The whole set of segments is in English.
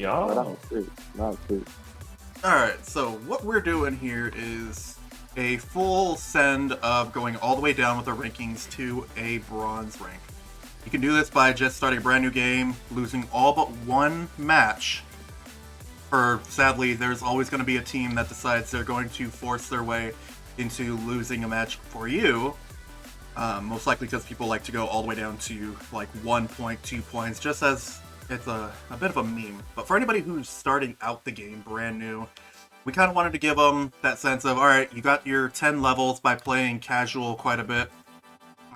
But that Yeah. was sick. That was sick. Alright, so what we're doing here is a full send of going all the way down with the rankings to a bronze rank. You can do this by just starting a brand new game, losing all but one match. For sadly, there's always going to be a team that decides they're going to force their way into losing a match for you. Most likely because people like to go all the way down to like 1 point, 2 points, just as it's a bit of a meme. But for anybody who's starting out the game brand new, we kind of wanted to give them that sense of, alright, you got your 10 levels by playing casual quite a bit.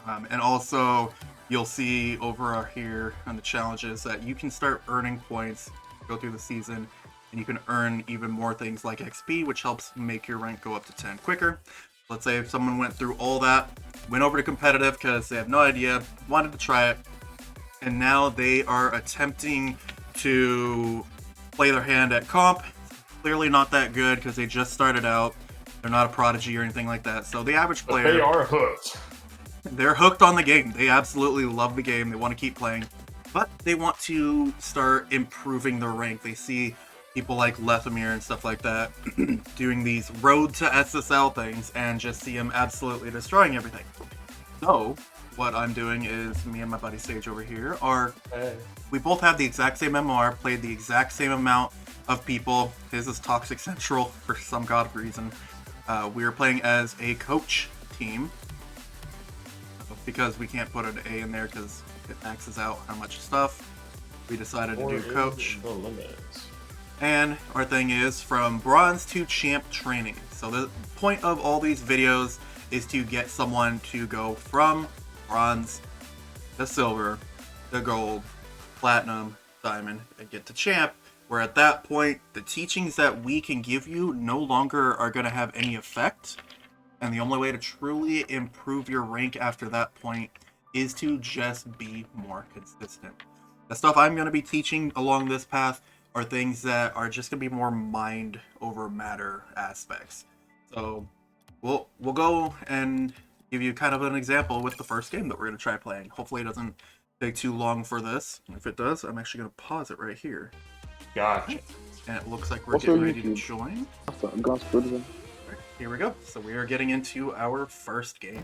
And also, you'll see over here on the challenges that you can start earning points, go through the season, and you can earn even more things like XP, which helps make your rank go up to 10 quicker. Let's say if someone went through all that, went over to competitive because they have no idea, wanted to try it, and now they are attempting to play their hand at comp. Clearly not that good because they just started out. They're not a prodigy or anything like that. So the average But player, they are hooked. they're hooked on the game. They absolutely love the game. They want to keep playing. But they want to start improving their rank. They see people like Lethamir and stuff like that doing these road to SSL things and just see him absolutely destroying everything. So, what I'm doing is, me and my buddy Sage over here we both have the exact same MMR, played the exact same amount of people. His is Toxic Central for some god reason. We are playing as a coach team because we can't put an A in there because it maxes out how much stuff. We decided to do coach. The limits. And our thing is from bronze to champ training. So the point of all these videos is to get someone to go from bronze to silver to gold, platinum, diamond, and get to champ. Where at that point, the teachings that we can give you no longer are going to have any effect. And the only way to truly improve your rank after that point is to just be more consistent. The stuff I'm going to be teaching along this path are things that are just going to be more mind over matter aspects. So we'll go and give you kind of an example with the first game that we're going to try playing. Hopefully it doesn't take too long for this. If it does, I'm actually going to pause it right here. Gotcha. And it looks like we're What's getting your ready to YouTube? join. Guns Citizen. Right, here we go. So we are getting into our first game.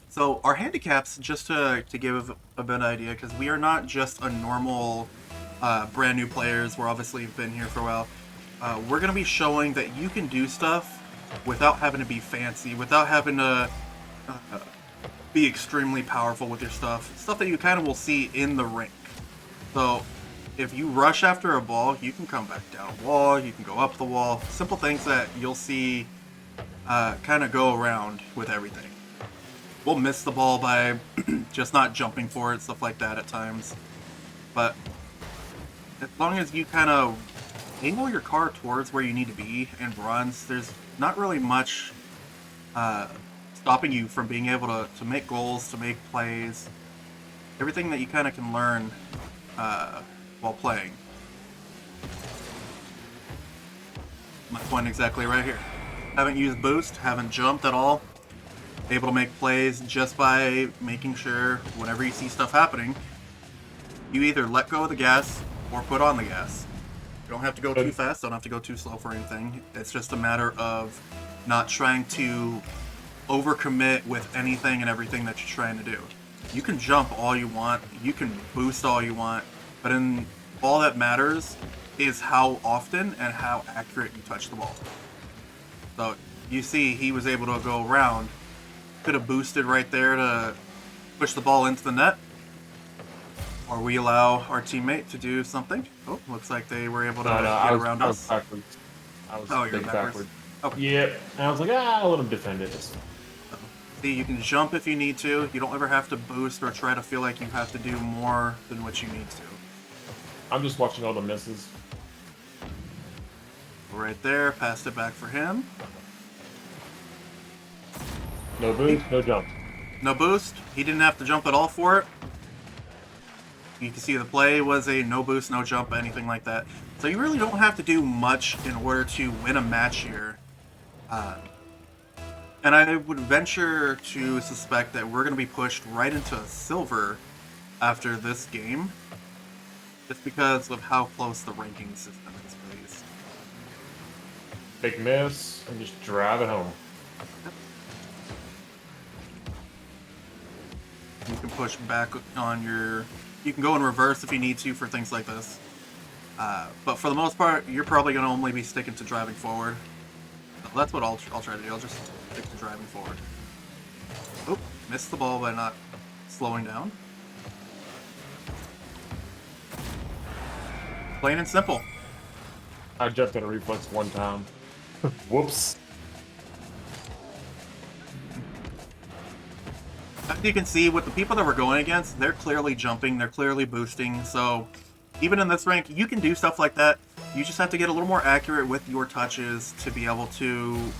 So our handicaps, just to give a bit of idea, because we are not just a normal brand new players. We're obviously been here for a while. We're going to be showing that you can do stuff without having to be fancy, without having to be extremely powerful with your stuff. Stuff that you kind of will see in the ring. So if you rush after a ball, you can come back down a wall, you can go up the wall. Simple things that you'll see kind of go around with everything. We'll miss the ball by just not jumping for it, stuff like that at times. But as long as you kind of angle your car towards where you need to be in bronze, there's not really much stopping you from being able to make goals, to make plays. Everything that you kind of can learn while playing. My point exactly right here. Haven't used boost, haven't jumped at all. Able to make plays just by making sure whenever you see stuff happening, you either let go of the gas or put on the gas. You don't have to go too fast, don't have to go too slow for anything. It's just a matter of not trying to overcommit with anything and everything that you're trying to do. You can jump all you want, you can boost all you want, but in all that matters is how often and how accurate you touch the ball. So you see he was able to go around, could have boosted right there to push the ball into the net, or we allow our teammate to do something. Oh, looks like they were able to get around us. Backwards. I was Oh, you're big backwards. Okay. Yep. And I was like, I'll let him defend it. See, you can jump if you need to. You don't ever have to boost or try to feel like you have to do more than what you need to. I'm just watching all the misses. Right there, passed it back for him. No boost, no jump. No boost. He didn't have to jump at all for it. You can see the play was a no boost, no jump, anything like that. So you really don't have to do much in order to win a match here. And I would venture to suspect that we're going to be pushed right into silver after this game. Just because of how close the ranking system is, please. Big miss and just drive it home. You can push back on your... You can go in reverse if you need to for things like this. But for the most part, you're probably going to only be sticking to driving forward. So that's what I'll try to do. I'll just stick to driving forward. Oh, missed the ball by not slowing down. Plain and simple. I jumped in a reflex one time. Whoops. As you can see, with the people that we're going against, they're clearly jumping, they're clearly boosting, so even in this rank, you can do stuff like that. You just have to get a little more accurate with your touches to be able to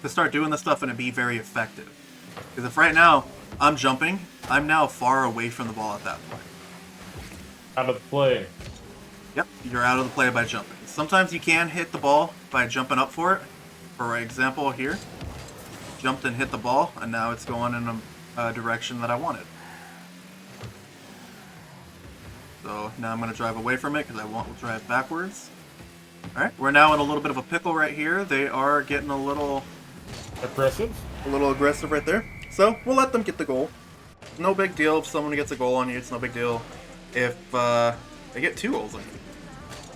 start doing this stuff and to be very effective. Because if right now I'm jumping, I'm now far away from the ball at that point. Out of the play. Yep, you're out of the play by jumping. Sometimes you can hit the ball by jumping up for it. For example, here, jumped and hit the ball, and now it's going in a direction that I wanted. So now I'm going to drive away from it because I want to drive backwards. Alright, we're now in a little bit of a pickle right here. They are getting a little Aggressive. right there. So we'll let them get the goal. No big deal if someone gets a goal on you. It's no big deal if they get 2 goals on you.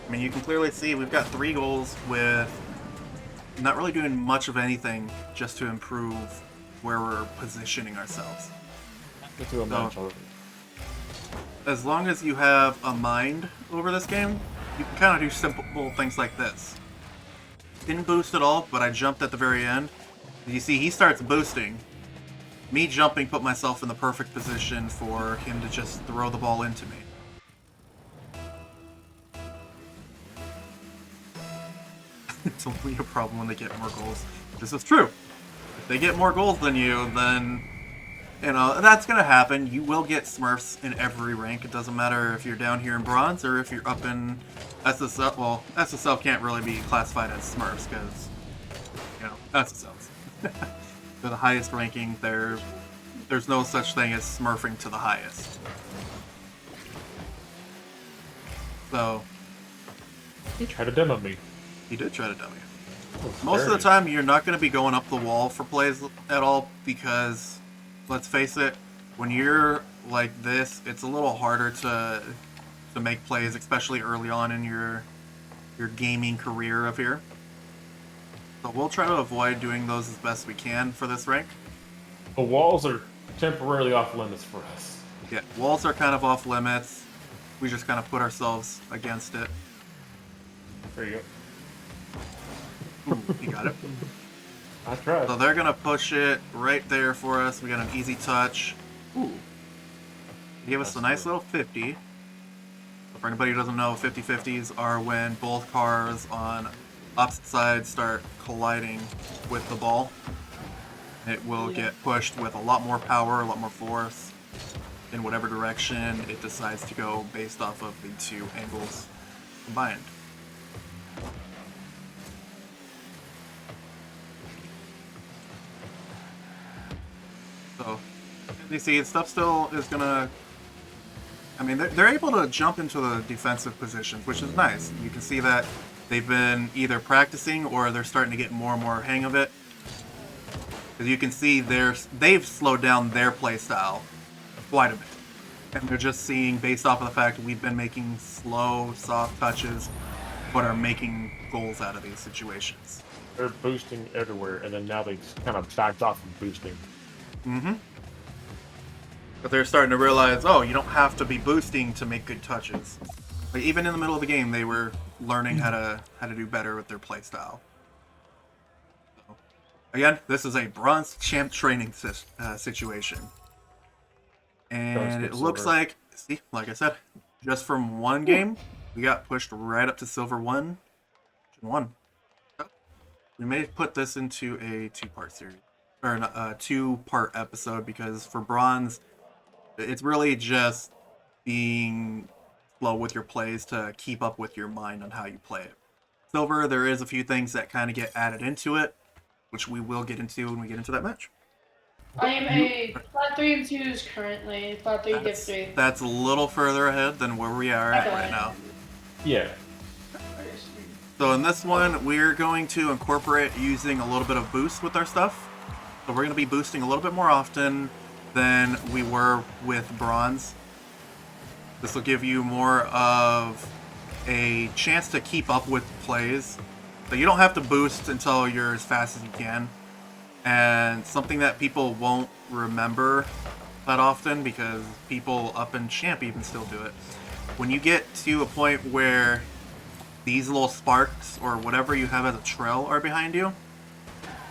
I mean, you can clearly see we've got 3 goals with not really doing much of anything just to improve where we're positioning ourselves. Get to a match already. As long as you have a mind over this game, you can kind of do simple things like this. Didn't boost at all, but I jumped at the very end. You see, he starts boosting. Me jumping put myself in the perfect position for him to just throw the ball into me. It's only a problem when they get more goals. This is true. If they get more goals than you, then, you know, that's going to happen. You will get Smurfs in every rank. It doesn't matter if you're down here in Bronze or if you're up in SSL. Well, SSL can't really be classified as Smurfs because, you know, SSLs. They're the highest ranking. There's no such thing as Smurfing to the highest. So, He tried to demo me. he did try to dummy it. Most of the time, you're not going to be going up the wall for plays at all because, let's face it, when you're like this, it's a little harder to make plays, especially early on in your gaming career up here. So we'll try to avoid doing those as best we can for this rank. The walls are temporarily off limits for us. Yeah, walls are kind of off limits. We just kind of put ourselves against it. There you go. Ooh, you got it. I tried. So they're going to push it right there for us. We got an easy touch. Ooh. Give us a nice little 50. For anybody who doesn't know, 50-50s are when both cars on opposite sides start colliding with the ball. It will get pushed with a lot more power, a lot more force in whatever direction it decides to go based off of the 2 angles combined. So, as you see, stuff still is gonna... I mean, they're able to jump into the defensive positions, which is nice. You can see that they've been either practicing or they're starting to get more and more hang of it. As you can see, they've slowed down their play style quite a bit. And they're just seeing, based off of the fact that we've been making slow, soft touches, but are making goals out of these situations. They're boosting everywhere, and then now they kind of backed off from boosting. Mm-hmm. But they're starting to realize, oh, you don't have to be boosting to make good touches. Like, even in the middle of the game, they were learning how to do better with their play style. So, again, this is a bronze champ training situation. And it looks like, see, like I said, just from one game, we got pushed right up to silver 1. So, we may put this into a 2-part series. Or a 2-part episode, because for bronze, it's really just being slow with your plays to keep up with your mind on how you play it. Silver, there is a few things that kind of get added into it, which we will get into when we get into that match. I am a flat 3 and 2s currently. Flat 3, div 3. That's a little further ahead than where we are at right now. Yeah. So in this one, we're going to incorporate using a little bit of boost with our stuff. So we're going to be boosting a little bit more often than we were with bronze. This will give you more of a chance to keep up with plays. So you don't have to boost until you're as fast as you can. And something that people won't remember that often, because people up in champ even still do it. When you get to a point where these little sparks or whatever you have as a trail are behind you,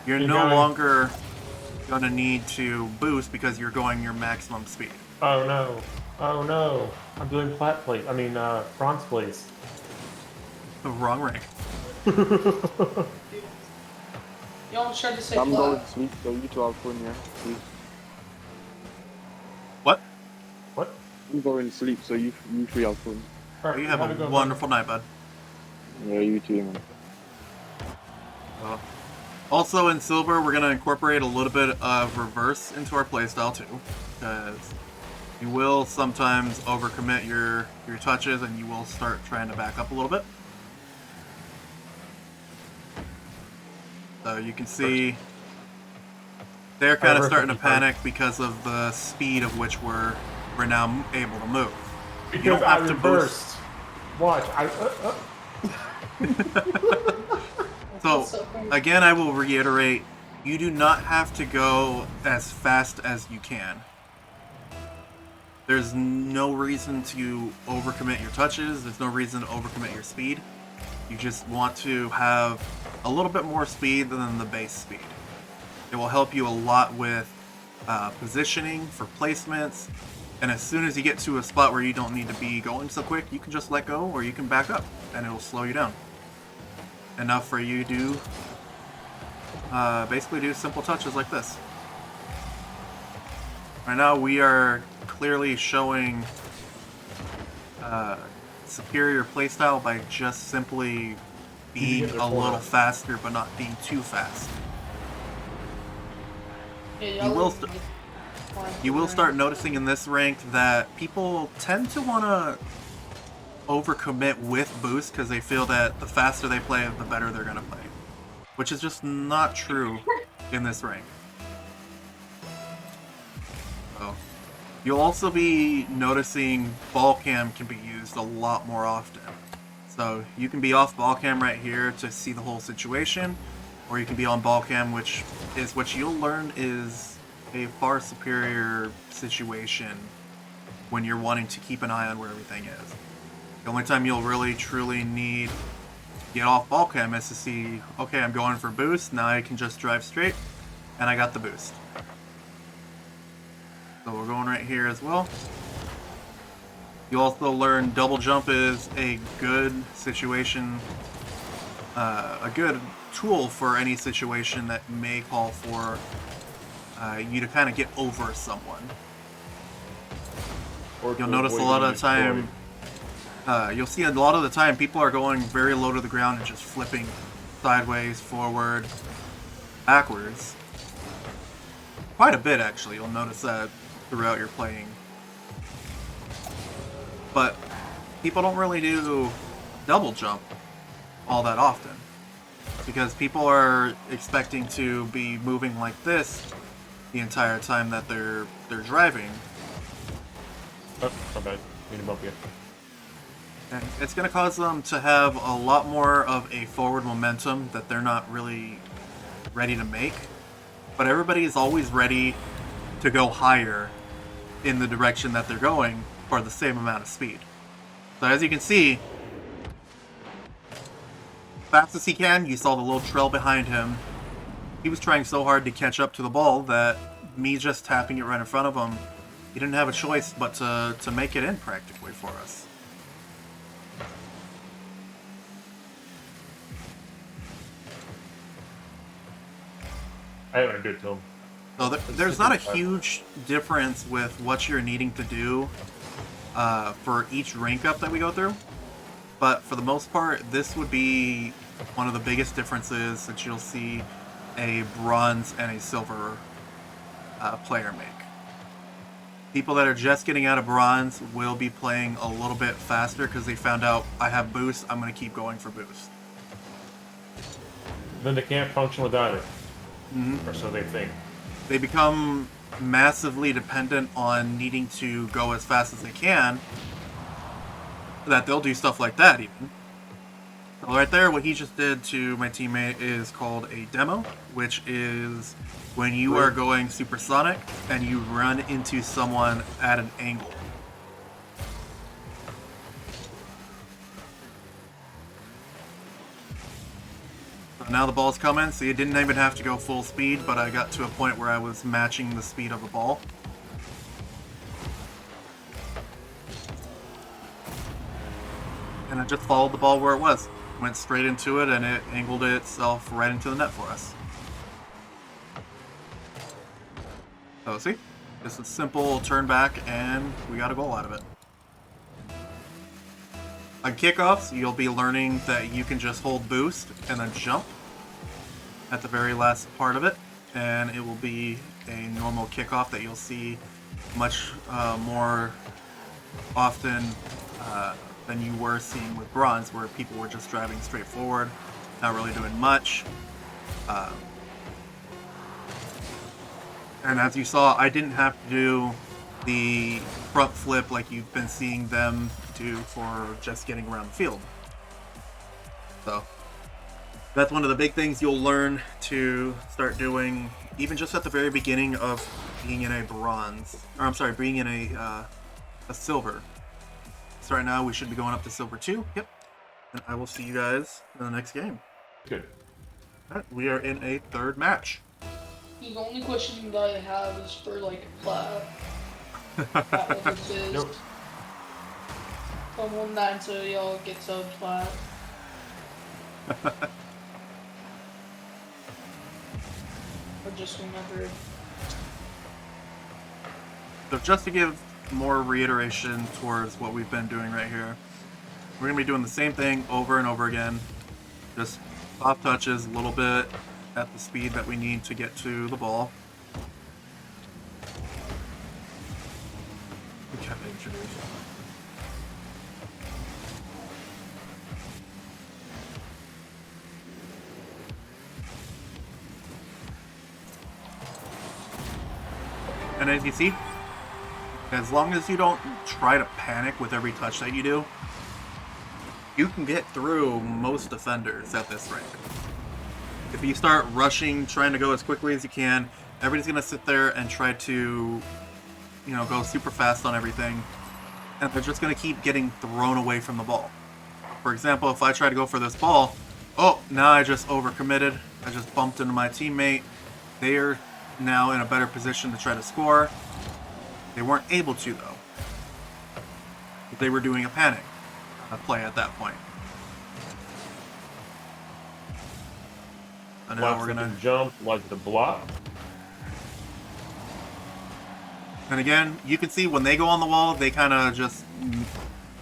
you're no longer gonna need to boost because you're going your maximum speed. Oh no. Oh no. I'm doing flat plate. I mean, bronze plates. The wrong rank. You almost tried to say I'm flat. going to sleep, so you two are fun, yeah. Sleep. What? What? I'm going to sleep, so you three are fun. All right, You have a wonderful night, bud. Yeah, you too, man. Also in silver, we're going to incorporate a little bit of reverse into our playstyle too, because you will sometimes overcommit your touches and you will start trying to back up a little bit. So you can see they're kind of starting to panic because of the speed of which we're now able to move. Because you don't have I to reversed. Watch. So, again, I will reiterate, you do not have to go as fast as you can. There's no reason to overcommit your touches, there's no reason to overcommit your speed. You just want to have a little bit more speed than the base speed. It will help you a lot with positioning for placements, and as soon as you get to a spot where you don't need to be going so quick, you can just let go or you can back up, and it will slow you down. Enough for you to basically do simple touches like this. Right now we are clearly showing superior playstyle by just simply being a little faster but not being too fast. Yeah, You will start noticing in this rank that people tend to want to overcommit with boost because they feel that the faster they play, the better they're going to play. Which is just not true in this rank. So, you'll also be noticing ball cam can be used a lot more often. So you can be off ball cam right here to see the whole situation, or you can be on ball cam, which is what you'll learn is a far superior situation when you're wanting to keep an eye on where everything is. The only time you'll really truly need to get off ball cam is to see, okay, I'm going for boost, now I can just drive straight, and I got the boost. So we're going right here as well. You also learn double jump is a good situation, a good tool for any situation that may call for you to kind of get over someone. You'll notice a lot of the time, you'll see a lot of the time people are going very low to the ground and just flipping sideways, forward, backwards. Quite a bit actually, you'll notice that throughout your playing. But people don't really do double jump all that often, because people are expecting to be moving like this the entire time that they're driving. Oh, my bad. Need to bump you. And it's going to cause them to have a lot more of a forward momentum that they're not really ready to make. But everybody is always ready to go higher in the direction that they're going for the same amount of speed. So as you can see, fast as he can, you saw the little trail behind him. He was trying so hard to catch up to the ball that me just tapping it right in front of him, he didn't have a choice but to make it in practically for us. I haven't good to him. So there's not a huge difference with what you're needing to do for each rank up that we go through, but for the most part, this would be one of the biggest differences that you'll see a bronze and a silver player make. People that are just getting out of bronze will be playing a little bit faster because they found out I have boost, I'm going to keep going for boost. Then they can't function without it. Or so they think. They become massively dependent on needing to go as fast as they can, that they'll do stuff like that even. So right there, what he just did to my teammate is called a demo, which is when you are going supersonic and you run into someone at an angle. So now the ball's coming, so you didn't even have to go full speed, but I got to a point where I was matching the speed of the ball. And I just followed the ball where it was. Went straight into it, and it angled itself right into the net for us. So see, just a simple turn back, and we got a goal out of it. On kickoffs, you'll be learning that you can just hold boost and then jump at the very last part of it, and it will be a normal kickoff that you'll see much more often than you were seeing with bronze, where people were just driving straight forward, not really doing much. And as you saw, I didn't have to do the front flip like you've been seeing them do for just getting around the field. So that's one of the big things you'll learn to start doing, even just at the very beginning of being in a bronze, or I'm sorry, being in a silver. So right now we should be going up to silver 2. Yep. And I will see you guys in the next game. Good. Alright, we are in a third match. The only question that I have is for like plat. Nope. From 1-9 so y'all get subs plat. Or just whenever. So just to give more reiteration towards what we've been doing right here, we're going to be doing the same thing over and over again. Just soft touches a little bit at the speed that we need to get to the ball. Okay, introduce. And as you see, as long as you don't try to panic with every touch that you do, you can get through most defenders at this rank. If you start rushing, trying to go as quickly as you can, everybody's going to sit there and try to, you know, go super fast on everything, and they're just going to keep getting thrown away from the ball. For example, if I try to go for this ball, oh, now I just overcommitted. I just bumped into my teammate. They are now in a better position to try to score. They weren't able to, though. They were doing a panic play at that point. And now we're gonna jump like the block. And again, you can see when they go on the wall, they kind of just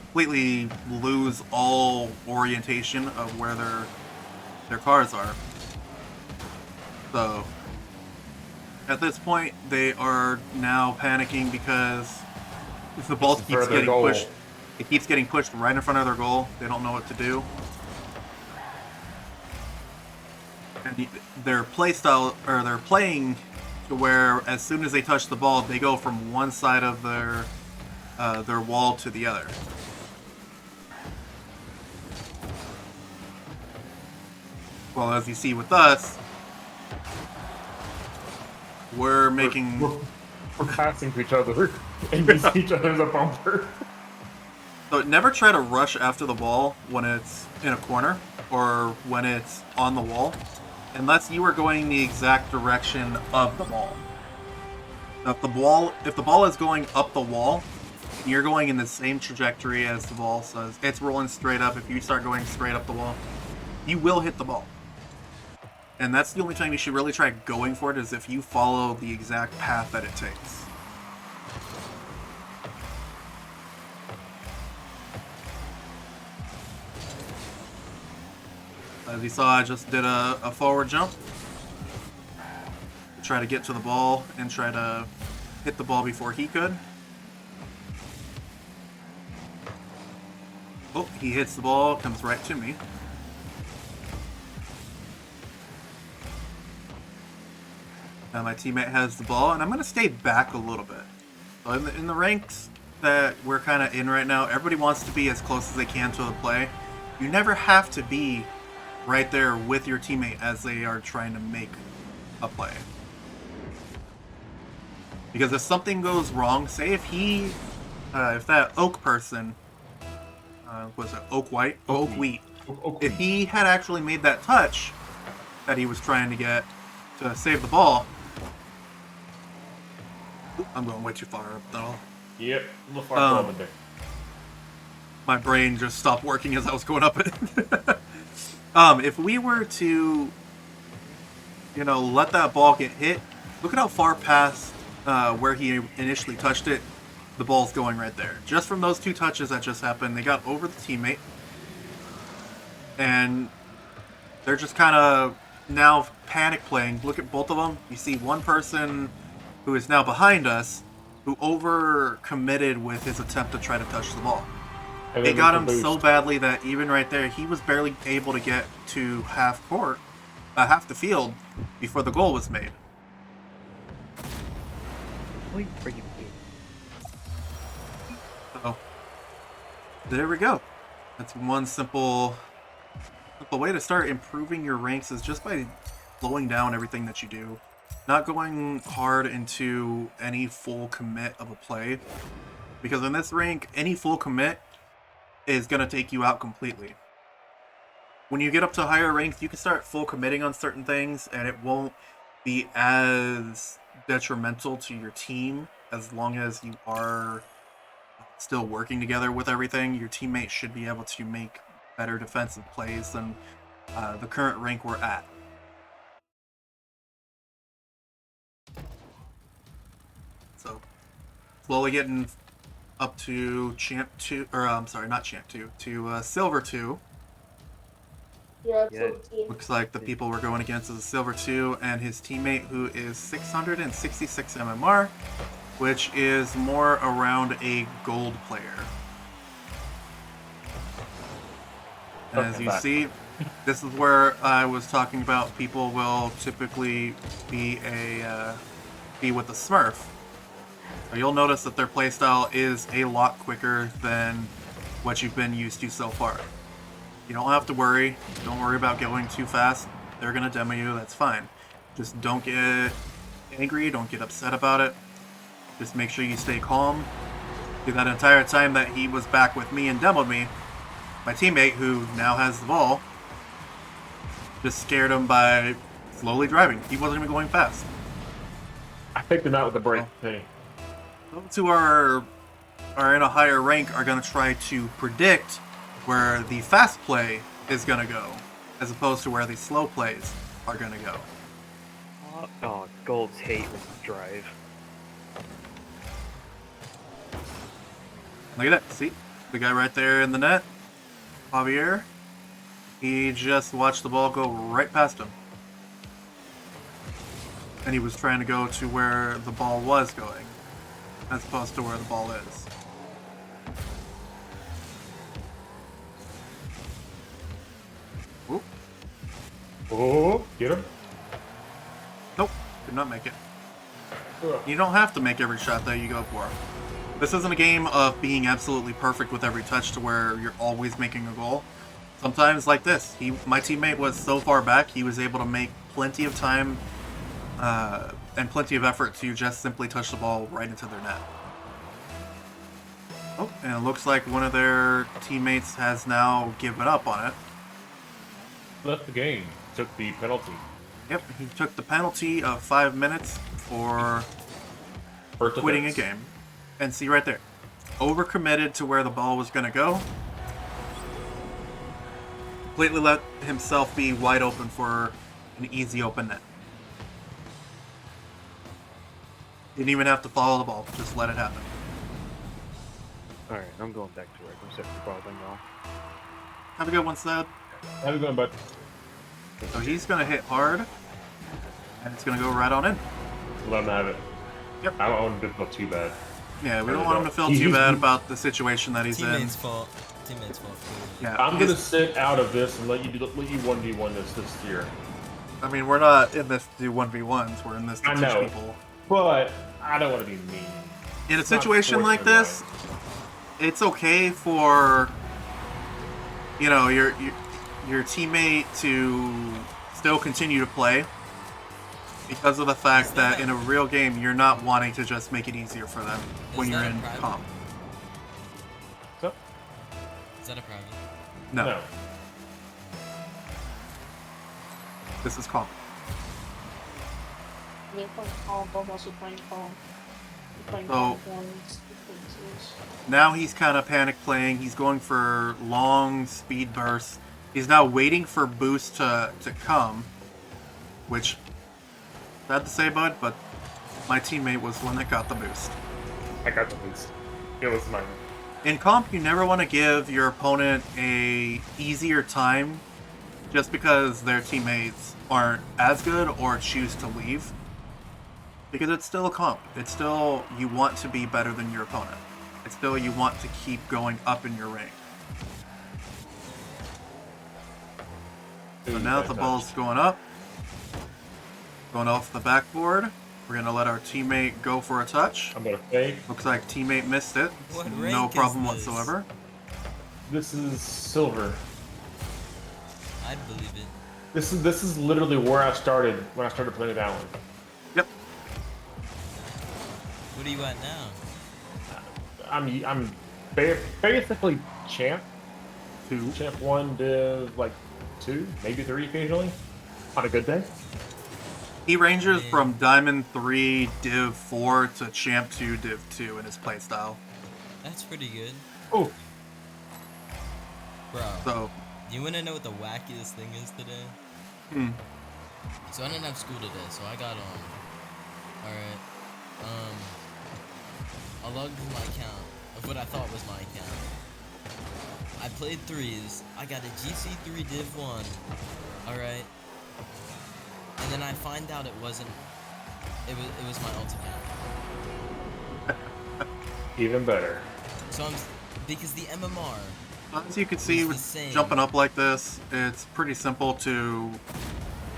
completely lose all orientation of where their cars are. So at this point, they are now panicking because if the ball keeps getting pushed, it keeps getting pushed right in front of their goal. They don't know what to do. And their play style, or they're playing to where as soon as they touch the ball, they go from one side of their wall to the other. Well, as you see with us, we're making... We're passing to each other and using each other as a bumper. So never try to rush after the ball when it's in a corner or when it's on the wall, unless you are going the exact direction of the ball. Now, if the ball is going up the wall, you're going in the same trajectory as the ball says. It's rolling straight up. If you start going straight up the wall, you will hit the ball. And that's the only time you should really try going for it, is if you follow the exact path that it takes. As you saw, I just did a forward jump. try to get to the ball and try to hit the ball before he could. Oh, he hits the ball, comes right to me. Now my teammate has the ball, and I'm going to stay back a little bit. So in the ranks that we're kind of in right now, everybody wants to be as close as they can to the play. You never have to be right there with your teammate as they are trying to make a play. Because if something goes wrong, say if if that oak person, was it oak white? Oak wheat. If he had actually made that touch that he was trying to get to save the ball, I'm going way too far up though. Yep, a little far over there. My brain just stopped working as I was going up it. If we were to, let that ball get hit, look at how far past where he initially touched it, the ball's going right there. Just from those two touches that just happened, they got over the teammate. And they're just kind of now panic playing. Look at both of them. You see one person who is now behind us, who over-committed with his attempt to try to touch the ball. It got him so badly that even right there, he was barely able to get to half the field before the goal was made. So, there we go. That's one simple way to start improving your ranks is just by slowing down everything that you do. Not going hard into any full commit of a play. Because in this rank, any full commit is going to take you out completely. When you get up to higher ranks, you can start full committing on certain things, and it won't be as detrimental to your team as long as you are still working together with everything. Your teammates should be able to make better defensive plays than the current rank we're at. So, slowly getting up to Champ 2, or I'm sorry, not Champ 2, to Silver 2. Yeah, Yeah. Looks like the people we're going against is a Silver 2 and his teammate who is 666 MMR, which is more around a gold player. And as you see, this is where I was talking about people will typically be with the Smurf. So you'll notice that their playstyle is a lot quicker than what you've been used to so far. You don't have to worry. Don't worry about going too fast. They're going to demo you. That's fine. Just don't get angry. Don't get upset about it. Just make sure you stay calm. See, that entire time that he was back with me and demoed me, my teammate, who now has the ball, just scared him by slowly driving. He wasn't even going fast. I picked him out with the brake. Hey. Those who are in a higher rank are going to try to predict where the fast play is going to go, as opposed to where the slow plays are going to go. Oh, Golds hate drive. Look at that. See? The guy right there in the net, Javier, he just watched the ball go right past him. And he was trying to go to where the ball was going, as opposed to where the ball is. Oop. Oh, get him. Nope, did not make it. You don't have to make every shot that you go for. This isn't a game of being absolutely perfect with every touch to where you're always making a goal. Sometimes like this, my teammate was so far back, he was able to make plenty of time and plenty of effort to just simply touch the ball right into their net. Oh, and it looks like one of their teammates has now given up on it. Left the game. Took the penalty. Yep, he took the penalty of 5 minutes for First quitting a offense. game. And see right there, overcommitted to where the ball was going to go. Completely let himself be wide open for an easy open net. Didn't even have to follow the ball, just let it happen. Alright, I'm going back to work. I'm setting the ball thing off. Have a good one, Sad. How's it going, bud? So he's going to hit hard, and it's going to go right on in. Let him have it. Yep. I don't want him to feel too bad. Yeah, we Really don't want him to don't. feel He's- too bad about the situation that he's in. Teammates' fault. Teammates' fault. Yeah, I'm because- gonna sit out of this and let you 1v1 this year. I mean, we're not in this to do 1v1s. We're in this to I teach know. people. But I don't want to be mean. In a It's not situation like this, sportsmanlike. it's okay for your teammate to still continue to play because of the fact that in a real game you're not wanting to just make it easier for them when Is you're that a in private? comp. So, Is that a private? No, this is comp. They're playing calm, but I'm also playing calm. They're playing So- calm ones, defenses. Now he's kind of panic playing. He's going for long speed bursts. He's now waiting for boost to come, which sad to say, bud, but my teammate was the one that got the boost. I got the boost. It was mine. In comp, you never want to give your opponent a easier time just because their teammates aren't as good or choose to leave. Because it's still a comp. It's still, you want to be better than your opponent. It's still, you want to keep going up in your rank. So now that the ball's going up, going off the backboard, we're going to let our teammate go for a touch. I'm gonna fake. Looks like teammate missed it. What No rank is problem this? whatsoever. This is silver. I believe it. This is literally where I started when I started playing with Alan. Yep. What are you at now? I'm basically champ. 2. Champ 1, div like 2, maybe 3 occasionally. On a good day. He ranges Yeah. from Diamond 3, Div 4 to Champ 2, Div 2 in his playstyle. That's pretty good. Oh, Bro, So, you wanna know what the wackiest thing is today? hmm, So I didn't have school today, so I got on. Alright. I logged into my account of what I thought was my account. I played threes. I got a GC3 Div 1. Alright. And then I find out it wasn't. It was my alt account. even better. So I'm because the MMR. as you can see, It's the with same. jumping up like this, it's pretty simple to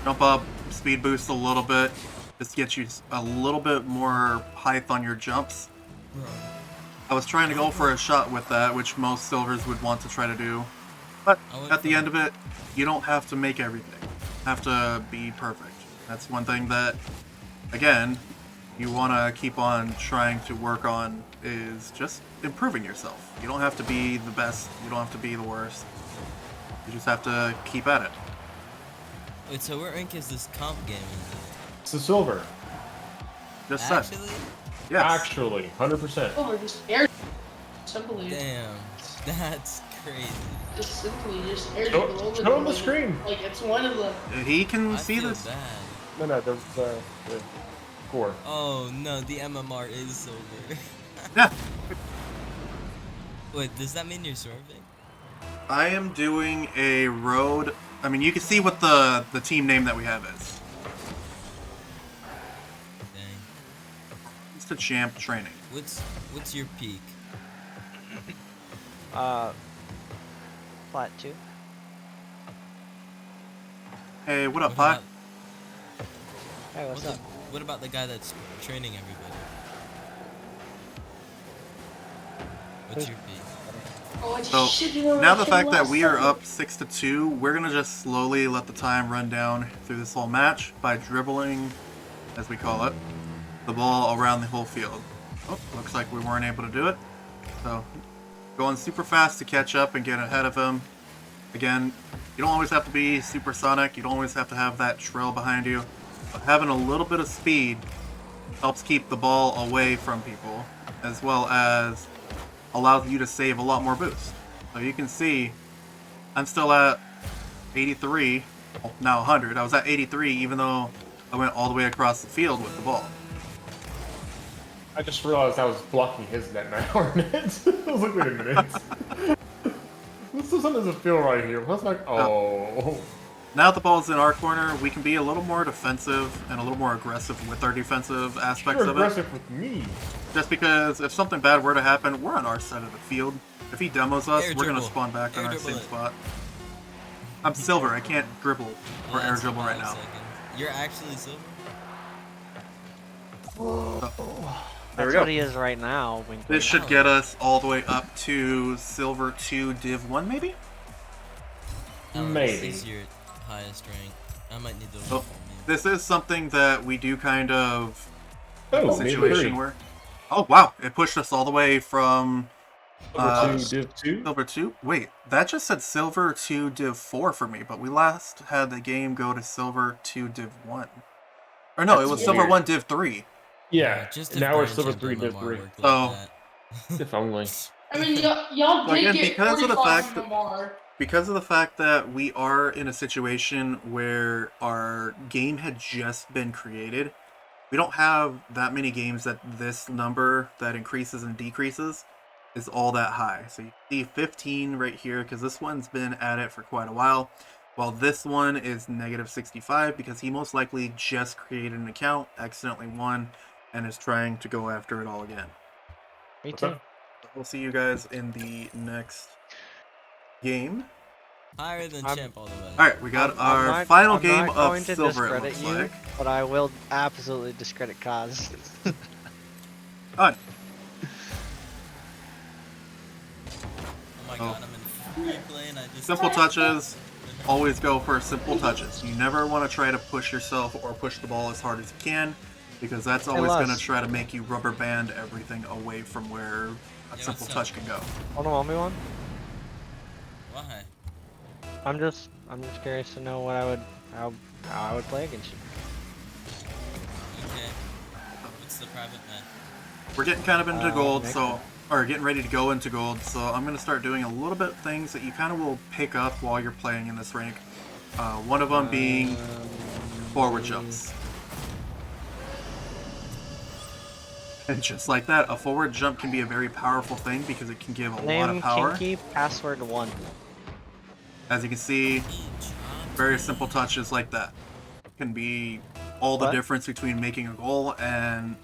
jump up, speed boost a little bit. Just get you a little bit more height on your jumps. Bro. I was trying to go for a shot with that, which most silvers would want to try to do. But I went at the for- end of it, you don't have to make everything. You have to be perfect. That's one thing that, again, you want to keep on trying to work on is just improving yourself. You don't have to be the best. You don't have to be the worst. You just have to keep at it. Wait, so what rank is this comp game in? It's a silver. Just said. Actually? Yes. Actually, 100%. Oh, we're just air. Simply. Damn. That's crazy. Just simply just air Show- below show him the like- screen. Like it's one of the. He can I see feel this. bad. No, the core. Oh no, the MMR is silver. Yeah. Wait, does that mean you're swerving? I am doing a road. I mean, you can see what the team name that we have is. Dang. It's the Champ Training. What's your peak? Flat 2. Hey, what up, What Pi? about, Hey, what's what, up? what about the guy that's training everybody? What's your peak? Oh, it's So shit, you know, now the shit fact that last we are second. up 6-2, we're gonna just slowly let the time run down through this whole match by dribbling, as we call it, the ball around the whole field. Oh, looks like we weren't able to do it. So going super fast to catch up and get ahead of him. Again, you don't always have to be supersonic. You don't always have to have that trail behind you. But having a little bit of speed helps keep the ball away from people, as well as allows you to save a lot more boost. So you can see I'm still at 83, well, now 100. I was at 83 even though I went all the way across the field with the ball. I just realized I was blocking his net now, net. I was like, wait a minute. This doesn't feel right here. What's like, oh. now that the ball's in our corner, we can be a little more defensive and a little more aggressive with our defensive aspects You're of it. aggressive with me. Just because if something bad were to happen, we're on our side of the field. If he demos us, Air we're going to dribble. spawn back on Air our dribble same it. spot. I'm silver. I can't dribble or air That's dribble right 5 now. seconds. You're actually silver? There we That's what go. he is right now. Wink, This wink. should get us all the way up to silver 2 div 1 maybe? Alex, Maybe. This is your highest rank. I might need to Oh, look from you. this is something that we do kind of Oh, situation where... Oh wow, it pushed us all the way from Over 2, div 2. silver 2? Wait, that just said silver 2 div 4 for me, but we last had the game go to silver 2 div 1. Or no, it That's was silver weird. 1 div 3. Yeah, Just if now we're Brian silver Champ 3, on div my 3. work like Oh. that. If only. I mean, y'all So did again, get because of the 45 fact from that- Lamar. Because of the fact that we are in a situation where our game had just been created, we don't have that many games that this number that increases and decreases is all that high. So you see 15 right here because this one's been at it for quite a while, while this one is negative 65 because he most likely just created an account, accidentally won, and is trying to go after it all again. Me What's too. up? We'll see you guys in the next game. Higher than I'm- Champ all the way. Alright, we got our I'm not- final I'm game not of going to silver, it discredit looks you, like. but I will absolutely discredit Kaz. Done. Oh my god, I'm in free play and I just... Simple touches. Always go for simple touches. You never want to try to push yourself or push the ball as hard as you can, because that's always Les. going to try to make you rubber band everything away from where a Yeah, simple what's touch can go. Wanna want me one? Why? I'm just curious to know what how I would play against you. Okay. What's the private match? We're getting kind of into gold, next so or getting ready to go into gold, so I'm going to start doing a little bit of things that you kind of will pick up while you're playing in this rank. One of them being forward jumps. And just like that, a forward jump can be a very powerful thing because it can give a lot Name of power. Kinky password 1. As you can see, very simple touches like that can be all the What? difference between making a goal and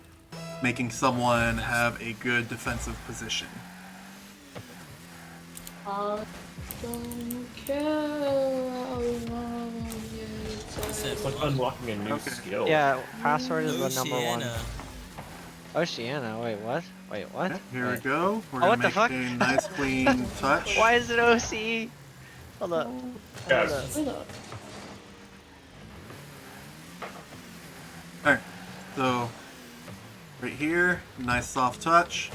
making someone have a good defensive position. I don't care how long What's it it? It's like unlocking a new Okay. skill. Yeah, password is the number 1. Oceana. Oceana, wait, what? Wait, what? Okay, here we Wait. go. We're Oh, gonna what the make fuck? a nice clean touch. Why is it OC? Hold up. Guys, Hold up. Hold up. Alright, so right here, nice soft touch.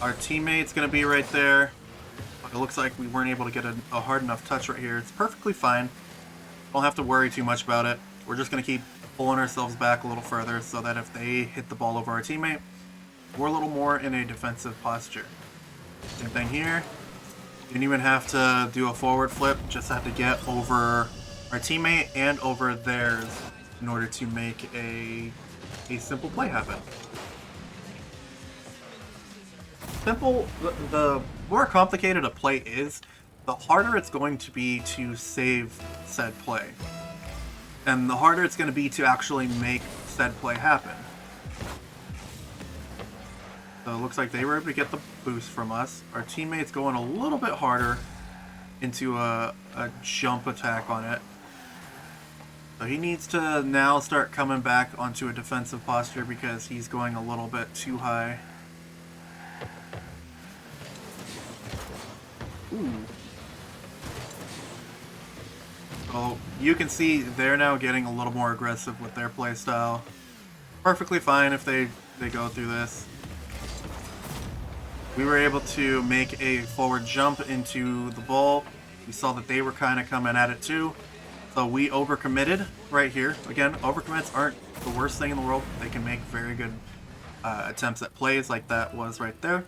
Our teammate's gonna be right there. It looks like we weren't able to get a hard enough touch right here. It's perfectly fine. Don't have to worry too much about it. We're just gonna keep pulling ourselves back a little further so that if they hit the ball over our teammate, we're a little more in a defensive posture. Same thing here. You didn't even have to do a forward flip, just have to get over our teammate and over theirs in order to make a simple play happen. Simple, the more complicated a play is, the harder it's going to be to save said play. And the harder it's going to be to actually make said play happen. So it looks like they were able to get the boost from us. Our teammate's going a little bit harder into a jump attack on it. So he needs to now start coming back onto a defensive posture because he's going a little bit too high. Ooh. So you can see they're now getting a little more aggressive with their playstyle. Perfectly fine if they go through this. We were able to make a forward jump into the ball. We saw that they were kind of coming at it too. So we overcommitted right here. Again, overcommits aren't the worst thing in the world. They can make very good attempts at plays like that was right there.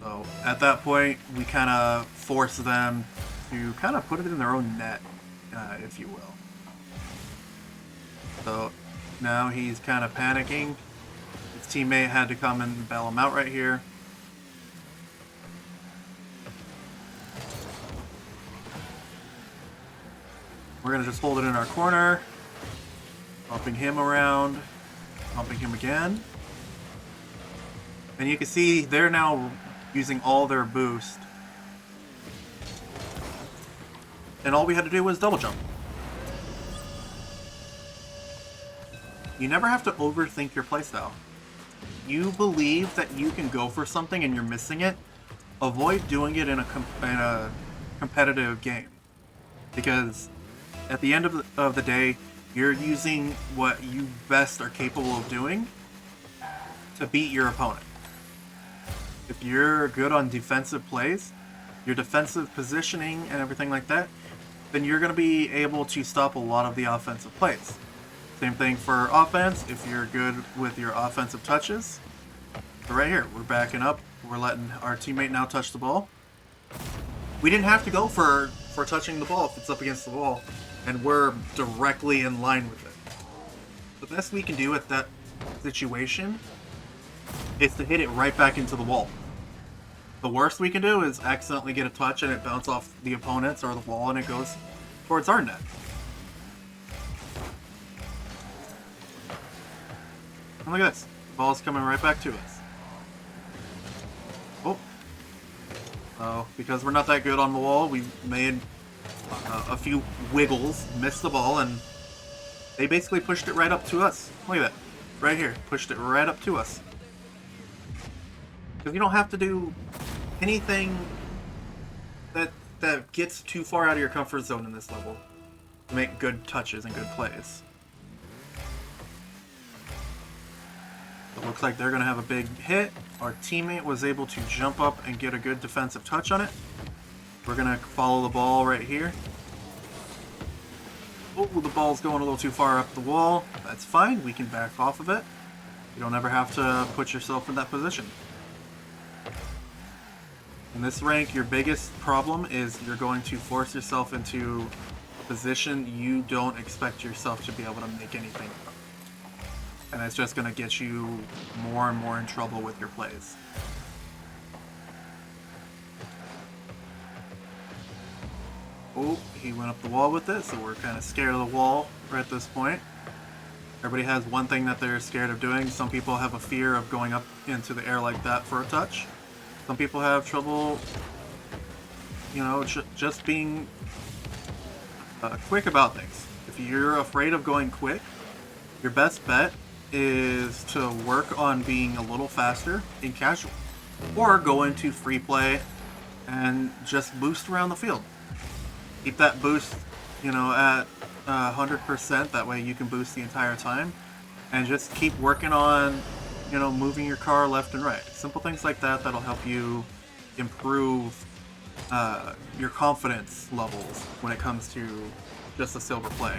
So at that point, we kind of forced them to kind of put it in their own net, if you will. So now he's kind of panicking. His teammate had to come and bail him out right here. We're gonna just hold it in our corner, bumping him around, bumping him again. And you can see they're now using all their boost. And all we had to do was double jump. You never have to overthink your playstyle. You believe that you can go for something and you're missing it, avoid doing it in a competitive game. Because at the end of the day, you're using what you best are capable of doing to beat your opponent. If you're good on defensive plays, your defensive positioning and everything like that, then you're going to be able to stop a lot of the offensive plays. Same thing for offense, if you're good with your offensive touches. So right here, we're backing up, we're letting our teammate now touch the ball. We didn't have to go for touching the ball if it's up against the wall, and we're directly in line with it. The best we can do at that situation is to hit it right back into the wall. The worst we can do is accidentally get a touch and it bounces off the opponent's or the wall and it goes towards our net. And look at this. The ball's coming right back to us. Oh. So, because we're not that good on the wall, we made a few wiggles, missed the ball, and they basically pushed it right up to us. Look at that. Right here. Pushed it right up to us. Because you don't have to do anything that gets too far out of your comfort zone in this level to make good touches and good plays. It looks like they're going to have a big hit. Our teammate was able to jump up and get a good defensive touch on it. We're going to follow the ball right here. Oh, the ball's going a little too far up the wall. That's fine. We can back off of it. You don't ever have to put yourself in that position. In this rank, your biggest problem is you're going to force yourself into a position you don't expect yourself to be able to make anything of. And that's just going to get you more and more in trouble with your plays. Oh, he went up the wall with it, so we're kind of scared of the wall right at this point. Everybody has one thing that they're scared of doing. Some people have a fear of going up into the air like that for a touch. Some people have trouble, you know, just being quick about things. If you're afraid of going quick, your best bet is to work on being a little faster in casual. Or go into free play and just boost around the field. Keep that boost, you know, at 100%. That way you can boost the entire time. And just keep working on, you know, moving your car left and right. Simple things like that that'll help you improve your confidence levels when it comes to just a silver play.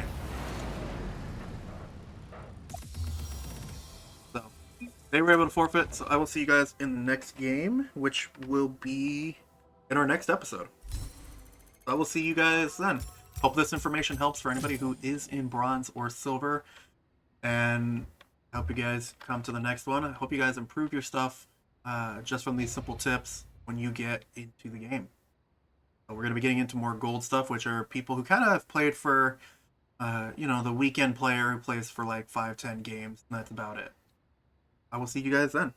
So, they were able to forfeit, so I will see you guys in the next game, which will be in our next episode. So I will see you guys then. Hope this information helps for anybody who is in bronze or silver, and I hope you guys come to the next one. I hope you guys improve your stuff just from these simple tips when you get into the game. So we're going to be getting into more gold stuff, which are people who kind of have played for, you know, the weekend player who plays for like 5-10 games, and that's about it. I will see you guys then.